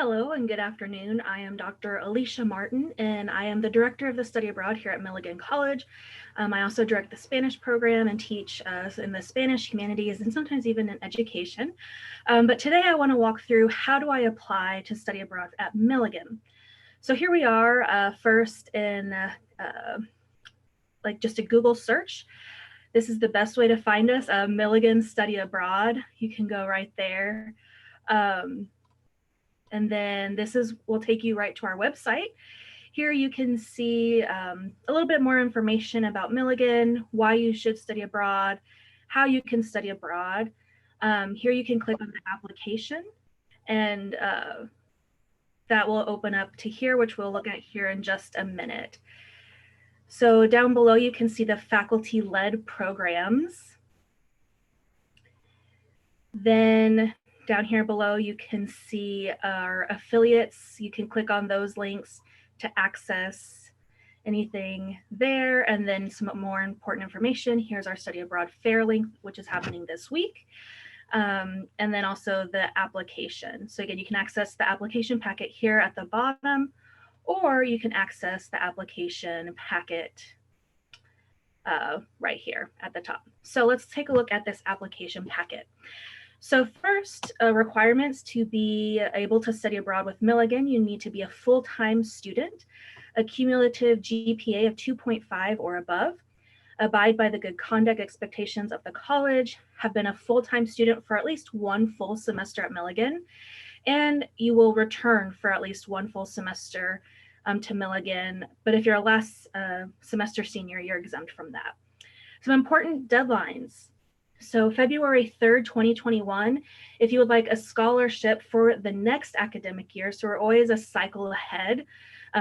Hello and good afternoon. I am Dr. Alicia Martin, and I am the director of the study abroad here at Milligan College. I also direct the Spanish program and teach in the Spanish humanities and sometimes even in education. But today I want to walk through how do I apply to study abroad at Milligan. So here we are first in like just a Google search. This is the best way to find us, Milligan Study Abroad. You can go right there. And then will take you right to our website. Here you can see a little bit more information about Milligan, why you should study abroad, how you can study abroad. Here you can click on the application, and that will open up to here, which we'll look at here in just a minute. So down below, you can see the faculty-led programs. Then down here below, you can see our affiliates. You can click on those links to access anything there. And then some more important information. Here's our study abroad fair link, which is happening this week. And then also the application. So again, you can access the application packet here at the bottom, or you can access the application packet right here at the top. So let's take a look at this application packet. So first, requirements to be able to study abroad with Milligan, you need to be a full-time student, a cumulative GPA of 2.5 or above, abide by the good conduct expectations of the college, have been a full-time student for at least one full semester at Milligan, and you will return for at least one full semester to Milligan. But if you're a last semester senior, you're exempt from that. Some important deadlines. So February 3rd, 2021, if you would like a scholarship for the next academic year, so we're always a cycle ahead,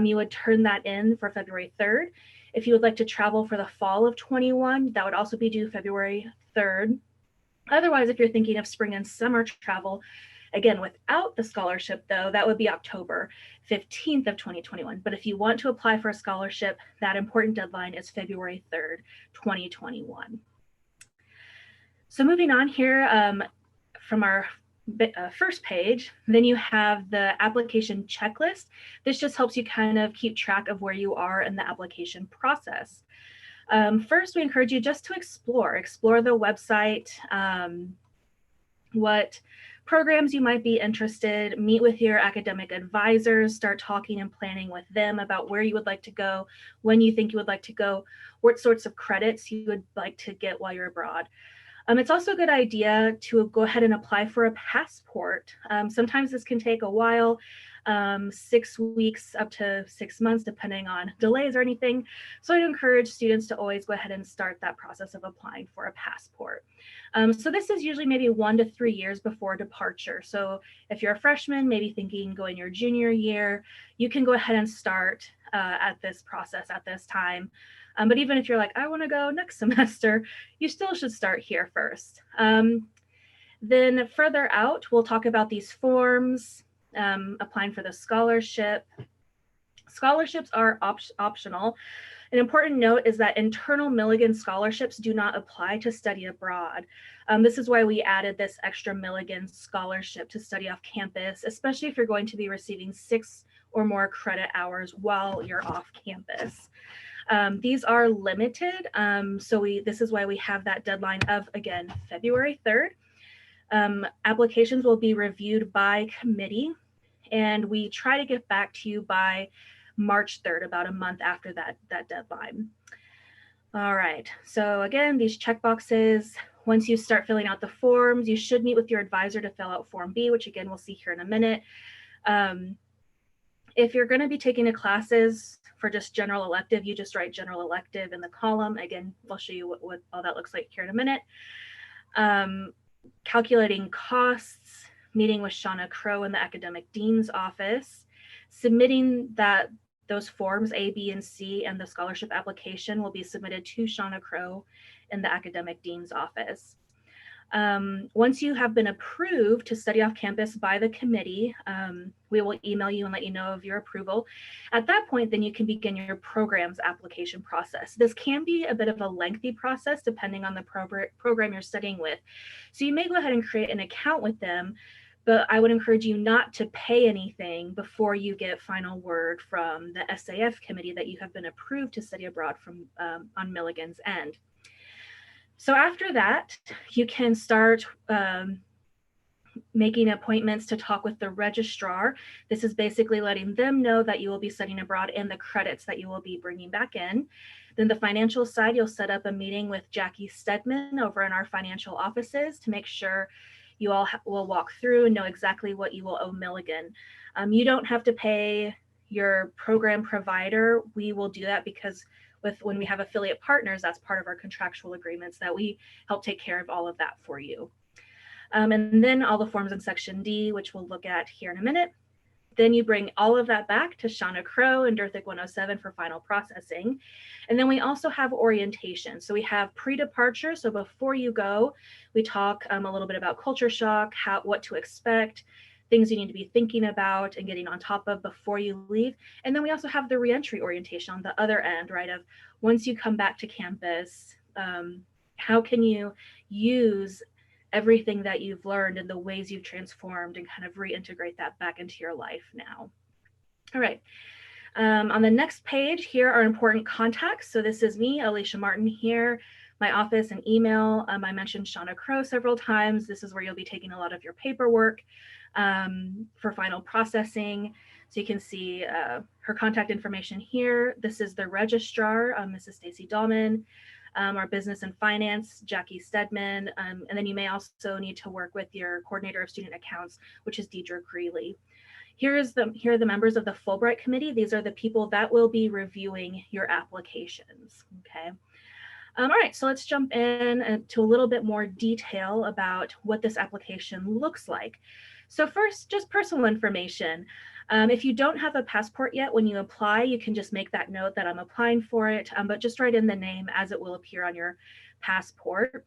you would turn that in for February 3rd. If you would like to travel for the fall of 21, that would also be due February 3rd. Otherwise, if you're thinking of spring and summer travel, again, without the scholarship though, that would be October 15th of 2021. But if you want to apply for a scholarship, that important deadline is February 3rd, 2021. So moving on here from our first page, then you have the application checklist. This just helps you kind of keep track of where you are in the application process. First, we encourage you just to explore the website, what programs you might be interested, meet with your academic advisors, start talking and planning with them about where you would like to go, when you think you would like to go, what sorts of credits you would like to get while you're abroad. It's also a good idea to go ahead and apply for a passport. Sometimes this can take a while, 6 weeks up to 6 months, depending on delays or anything. So I encourage students to always go ahead and start that process of applying for a passport. So this is usually maybe 1 to 3 years before departure. So if you're a freshman, maybe thinking going your junior year, you can go ahead and start at this process at this time. But even if you're like, I want to go next semester, you still should start here first. Then further out, we'll talk about these forms, applying for the scholarship. Scholarships are optional. An important note is that internal Milligan scholarships do not apply to study abroad. This is why we added this extra Milligan scholarship to study off campus, especially if you're going to be receiving 6 or more credit hours while you're off campus. These are limited, so this is why we have that deadline of, again, February 3rd. Applications will be reviewed by committee, and we try to get back to you by March 3rd, about a month after that deadline. All right, so again, these checkboxes, once you start filling out the forms, you should meet with your advisor to fill out Form B, which again, we'll see here in a minute. If you're going to be taking classes for just general elective, you just write general elective in the column. Again, we'll show you what all that looks like here in a minute. Calculating costs, meeting with Shauna Crow in the academic dean's office, submitting those forms A, B, and C, and the scholarship application will be submitted to Shauna Crow in the academic dean's office. Once you have been approved to study off campus by the committee, we will email you and let you know of your approval. At that point, then you can begin your program's application process. This can be a bit of a lengthy process depending on the program you're studying with. So you may go ahead and create an account with them, but I would encourage you not to pay anything before you get final word from the SAF committee that you have been approved to study abroad from on Milligan's end. So after that, you can start making appointments to talk with the registrar. This is basically letting them know that you will be studying abroad and the credits that you will be bringing back in. Then the financial side, you'll set up a meeting with Jackie Stedman over in our financial offices to make sure you all will walk through and know exactly what you will owe Milligan. You don't have to pay your program provider. We will do that because when we have affiliate partners, that's part of our contractual agreements that we help take care of all of that for you. And then all the forms in Section D, which we'll look at here in a minute. Then you bring all of that back to Shauna Crow and DERThic 107 for final processing. And then we also have orientation. So we have pre-departure. So before you go, we talk a little bit about culture shock, what to expect, things you need to be thinking about and getting on top of before you leave. And then we also have the reentry orientation on the other end, right? Of once you come back to campus, how can you use everything that you've learned and the ways you've transformed and kind of reintegrate that back into your life now. All right. On the next page, here are important contacts. So this is me, Alicia Martin here, my office and email. I mentioned Shauna Crow several times. This is where you'll be taking a lot of your paperwork for final processing. So you can see her contact information here. This is the registrar, Mrs. Stacy Dahlman. Our business and finance, Jackie Stedman, and then you may also need to work with your coordinator of student accounts, which is Deidre Greeley. Here are the members of the Fulbright committee. These are the people that will be reviewing your applications, okay? All right, so let's jump in to a little bit more detail about what this application looks like. So first, just personal information. If you don't have a passport yet, when you apply, you can just make that note that I'm applying for it, but just write in the name as it will appear on your passport.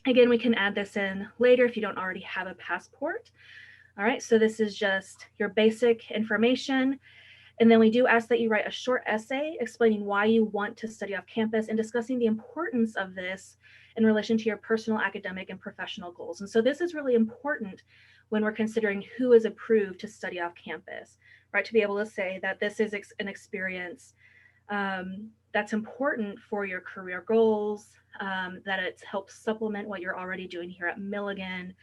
Again, we can add this in later if you don't already have a passport. All right, so this is just your basic information. And then we do ask that you write a short essay explaining why you want to study off campus and discussing the importance of this in relation to your personal, academic, and professional goals. And so this is really important when we're considering who is approved to study off campus, right? To be able to say that this is an experience that's important for your career goals, that it helps supplement what you're already doing here at Milligan.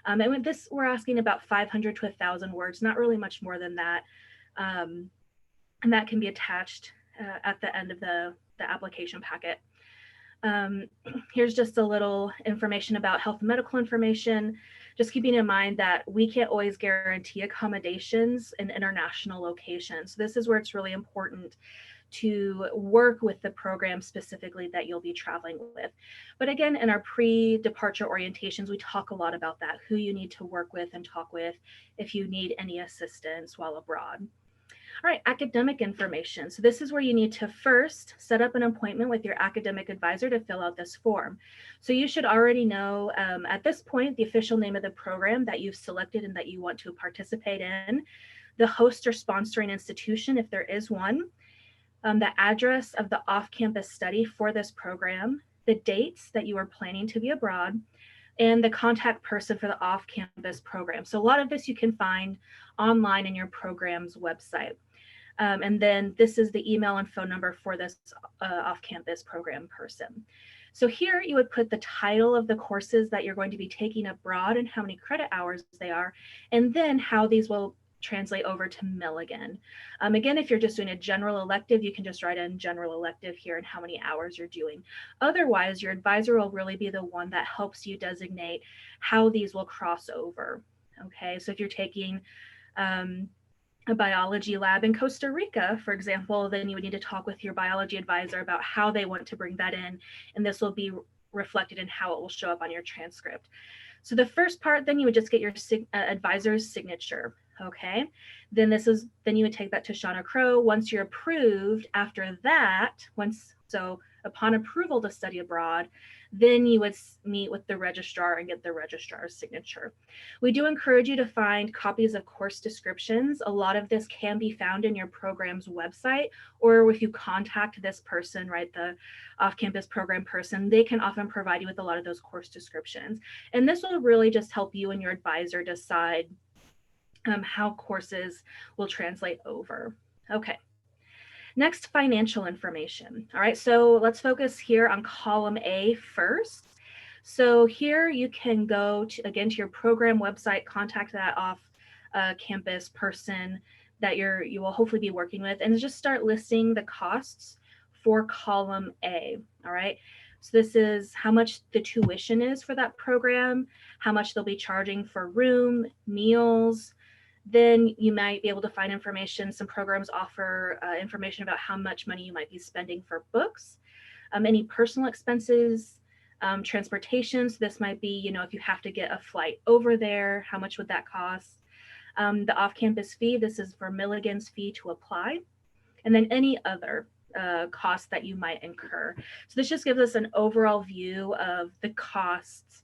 And with this, we're asking about 500 to 1,000 words, not really much more than that. And that can be attached at the end of the application packet. Here's just a little information about health and medical information, just keeping in mind that we can't always guarantee accommodations in international locations. So this is where it's really important to work with the program specifically that you'll be traveling with. But again, in our pre-departure orientations, we talk a lot about that, who you need to work with and talk with if you need any assistance while abroad. All right, academic information. So this is where you need to first set up an appointment with your academic advisor to fill out this form. So you should already know at this point the official name of the program that you've selected and that you want to participate in, the host or sponsoring institution if there is one, the address of the off-campus study for this program, the dates that you are planning to be abroad, and the contact person for the off-campus program. So a lot of this you can find online in your program's website. And then this is the email and phone number for this off-campus program person. So here you would put the title of the courses that you're going to be taking abroad and how many credit hours they are, and then how these will translate over to Milligan. Again, if you're just doing a general elective, you can just write in general elective here and how many hours you're doing. Otherwise, your advisor will really be the one that helps you designate how these will cross over. Okay, so if you're taking a biology lab in Costa Rica, for example, then you would need to talk with your biology advisor about how they want to bring that in, and this will be reflected in how it will show up on your transcript. So the first part, then you would just get your advisor's signature. Okay, then you would take that to Shauna Crow. Once you're approved, after that, once So upon approval to study abroad, then you would meet with the registrar and get the registrar's signature. We do encourage you to find copies of course descriptions. A lot of this can be found in your program's website, or if you contact this person, right, the off-campus program person, they can often provide you with a lot of those course descriptions. And this will really just help you and your advisor decide how courses will translate over. Okay. Next, financial information. All right, so let's focus here on column A first. So here you can go to, again, to your program website, contact that off campus person that you will hopefully be working with, and just start listing the costs for column A. All right, so this is how much the tuition is for that program, how much they'll be charging for room, meals. Then you might be able to find information. Some programs offer information about how much money you might be spending for books, any personal expenses, transportation. So this might be, if you have to get a flight over there, how much would that cost? The off-campus fee, this is for Milligan's fee to apply. And then any other costs that you might incur. So this just gives us an overall view of the costs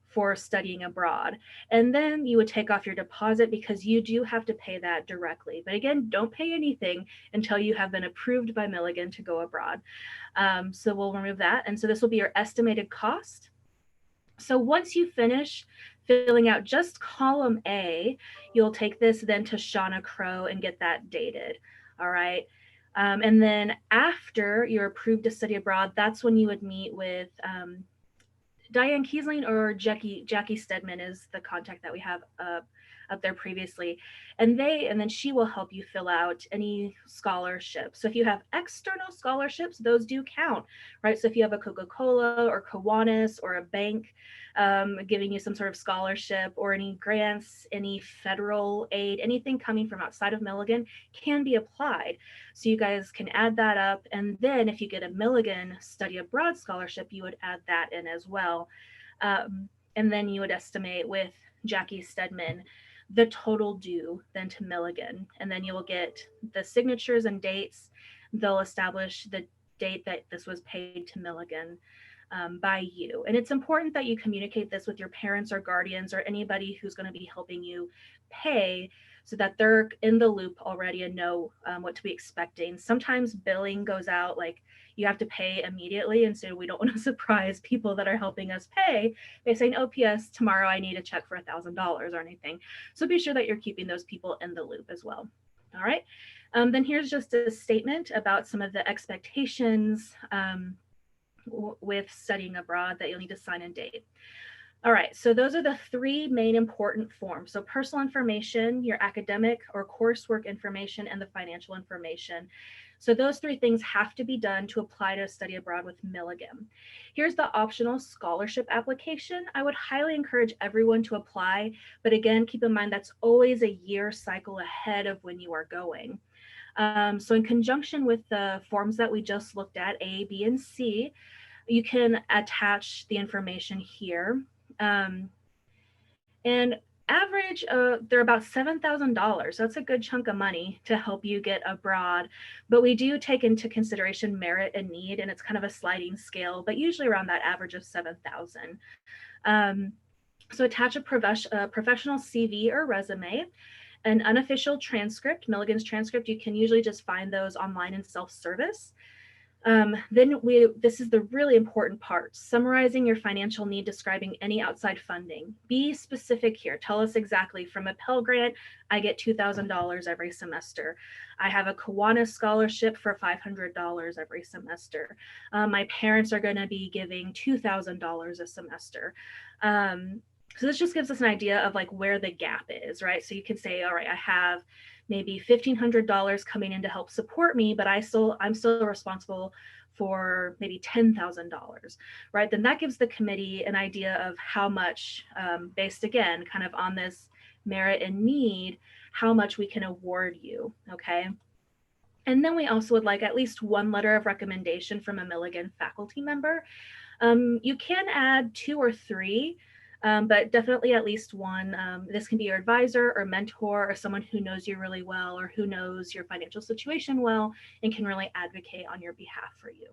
for studying abroad. And then you would take off your deposit because you do have to pay that directly. But again, don't pay anything until you have been approved by Milligan to go abroad. So we'll remove that. And so this will be your estimated cost. So once you finish filling out just column A, you'll take this then to Shauna Crow and get that dated. All right. And then after you're approved to study abroad, that's when you would meet with Diane Kiesling, or Jackie Stedman is the contact that we have up there previously. And then she will help you fill out any scholarships. So if you have external scholarships, those do count, right? So if you have a Coca-Cola or Kiwanis or a bank giving you some sort of scholarship, or any grants, any federal aid, anything coming from outside of Milligan can be applied. So you guys can add that up. And then if you get a Milligan study abroad scholarship, you would add that in as well. And then you would estimate with Jackie Stedman the total due then to Milligan. And then you will get the signatures and dates. They'll establish the date that this was paid to Milligan by you. And it's important that you communicate this with your parents or guardians or anybody who's going to be helping you pay, so that they're in the loop already and know what to be expecting. Sometimes billing goes out like you have to pay immediately, and so we don't want to surprise people that are helping us pay by saying, oh, P.S., tomorrow I need a check for $1,000 or anything. So be sure that you're keeping those people in the loop as well. All right. Then here's just a statement about some of the expectations with studying abroad that you'll need to sign and date. All right, so those are the three main important forms. So personal information, your academic or coursework information, and the financial information. So those three things have to be done to apply to study abroad with Milligan. Here's the optional scholarship application. I would highly encourage everyone to apply, but again, keep in mind that's always a year cycle ahead of when you are going. So in conjunction with the forms that we just looked at, A, B, and C, you can attach the information here. And average, they're about $7,000. So that's a good chunk of money to help you get abroad. But we do take into consideration merit and need, and it's kind of a sliding scale, but usually around that average of 7,000. So attach a professional CV or resume, an unofficial transcript, Milligan's transcript. You can usually just find those online in self-service. Then this is the really important part, summarizing your financial need, describing any outside funding. Be specific here. Tell us exactly, from a Pell Grant, I get $2,000 every semester. I have a Kiwanis scholarship for $500 every semester. My parents are going to be giving $2,000 a semester. So this just gives us an idea of like where the gap is, right? So you can say, all right, I have maybe $1,500 coming in to help support me, but I'm still responsible for maybe $10,000, right? Then that gives the committee an idea of how much, based again, kind of on this merit and need, how much we can award you, okay? And then we also would like at least one letter of recommendation from a Milligan faculty member. You can add 2 or 3, but definitely at least one. This can be your advisor or mentor or someone who knows you really well or who knows your financial situation well and can really advocate on your behalf for you.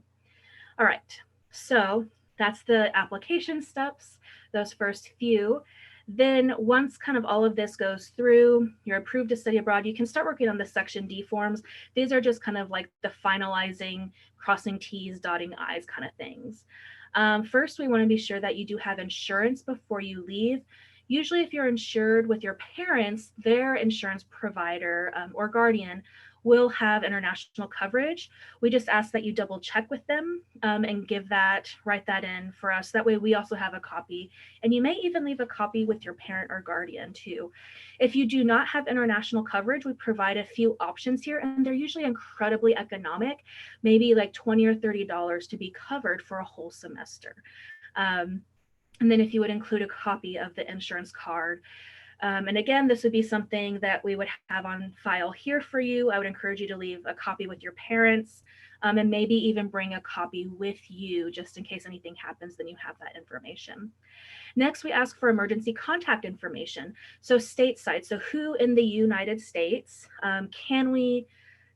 All right, so that's the application steps, those first few. Then once kind of all of this goes through, you're approved to study abroad, you can start working on the Section D forms. These are just kind of like the finalizing, crossing T's, dotting I's kind of things. First, we want to be sure that you do have insurance before you leave. Usually, if you're insured with your parents, their insurance provider or guardian will have international coverage. We just ask that you double check with them and write that in for us. That way we also have a copy, and you may even leave a copy with your parent or guardian too. If you do not have international coverage, we provide a few options here, and they're usually incredibly economic, maybe like $20 or $30 to be covered for a whole semester. And then if you would include a copy of the insurance card. And again, this would be something that we would have on file here for you. I would encourage you to leave a copy with your parents and maybe even bring a copy with you just in case anything happens, then you have that information. Next, we ask for emergency contact information. So stateside, so who in the United States can we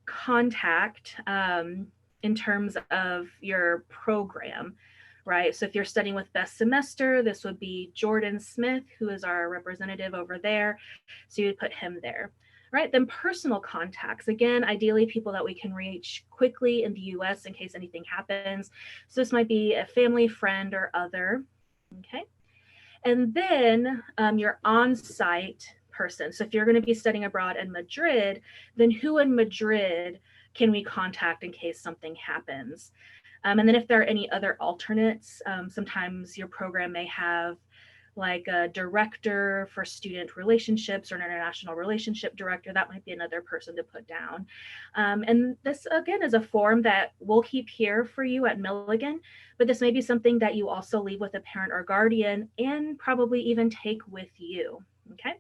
contact in terms of your program? Right? So if you're studying with Best Semester, this would be Jordan Smith, who is our representative over there. So you would put him there. Right? Then personal contacts. Again, ideally people that we can reach quickly in the US in case anything happens. So this might be a family, friend, or other. Okay. And then your on-site person. So if you're going to be studying abroad in Madrid, then who in Madrid can we contact in case something happens? And then if there are any other alternates, sometimes your program may have like a director for student relationships or an international relationship director. That might be another person to put down. And this, again, is a form that we'll keep here for you at Milligan, but this may be something that you also leave with a parent or guardian and probably even take with you. Okay.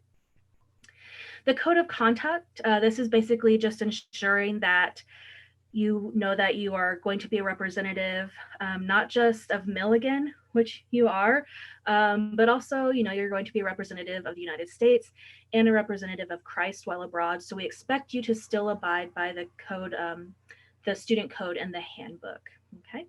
The code of conduct, this is basically just ensuring that you know that you are going to be a representative, not just of Milligan, which you are, but also, you're going to be a representative of the United States and a representative of Christ while abroad. So we expect you to still abide by the code, the student code and the handbook. Okay.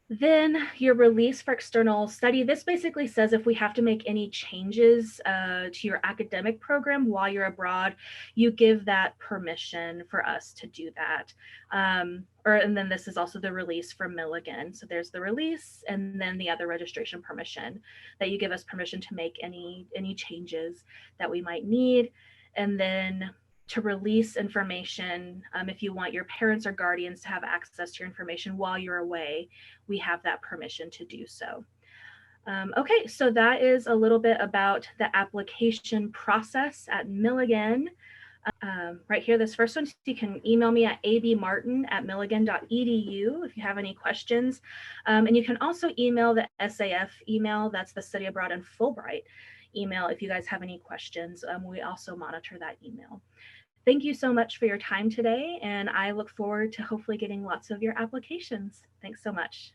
Then your release for external study. This basically says if we have to make any changes to your academic program while you're abroad, you give that permission for us to do that. And then this is also the release from Milligan. So there's the release and then the other registration permission that you give us permission to make any changes that we might need. And then to release information, if you want your parents or guardians to have access to your information while you're away, we have that permission to do so. Okay, so that is a little bit about the application process at Milligan. Right here, this first one, so you can email me at abmartin@milligan.edu if you have any questions. And you can also email the SAF email, that's the Study Abroad and Fulbright email, if you guys have any questions. We also monitor that email. Thank you so much for your time today, and I look forward to hopefully getting lots of your applications. Thanks so much.